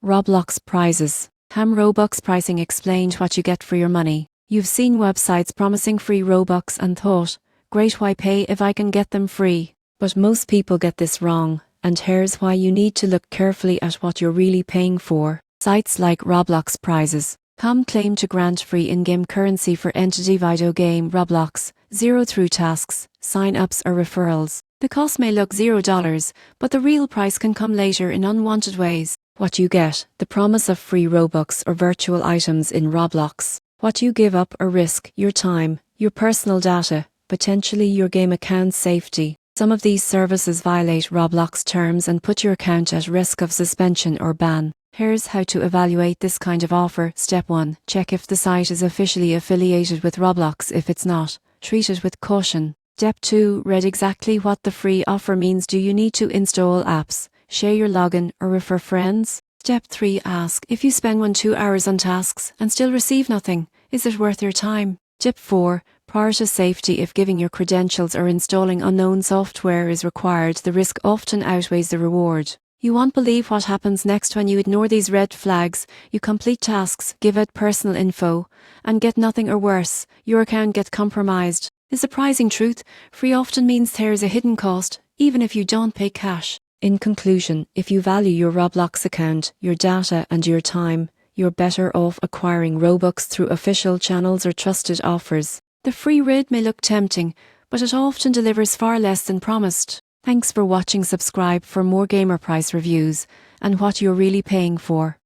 Roblox prizes. Robux pricing explained what you get for your money. You've seen websites promising free Robux and thought, great, why pay if I can get them free? But most people get this wrong, and here's why you need to look carefully at what you're really paying for. Sites like Roblox prizes claim to grant free in-game currency for entity video game Roblox, zero through tasks, sign-ups or referrals. The cost may look $0, but the real price can come later in unwanted ways. What you get: the promise of free Robux or virtual items in Roblox. What you give up or risk: your time, your personal data, potentially your game account's safety. Some of these services violate Roblox terms and put your account at risk of suspension or ban. Here's how to evaluate this kind of offer. Step 1. Check if the site is officially affiliated with Roblox. If it's not, treat it with caution. Step 2. Read exactly what the free offer means. Do you need to install apps, share your login, or refer friends? Step 3. Ask, if you spend 1-2 hours on tasks and still receive nothing, is it worth your time? Tip 4. Prioritize safety. If giving your credentials or installing unknown software is required, the risk often outweighs the reward. You won't believe what happens next when you ignore these red flags. You complete tasks, give out personal info, and get nothing, or worse, your account gets compromised. The surprising truth: free often means there's a hidden cost, even if you don't pay cash. In conclusion, if you value your Roblox account, your data and your time, you're better off acquiring Robux through official channels or trusted offers. The free rid may look tempting, but it often delivers far less than promised. Thanks for watching. Subscribe for more gamer price reviews and what you're really paying for.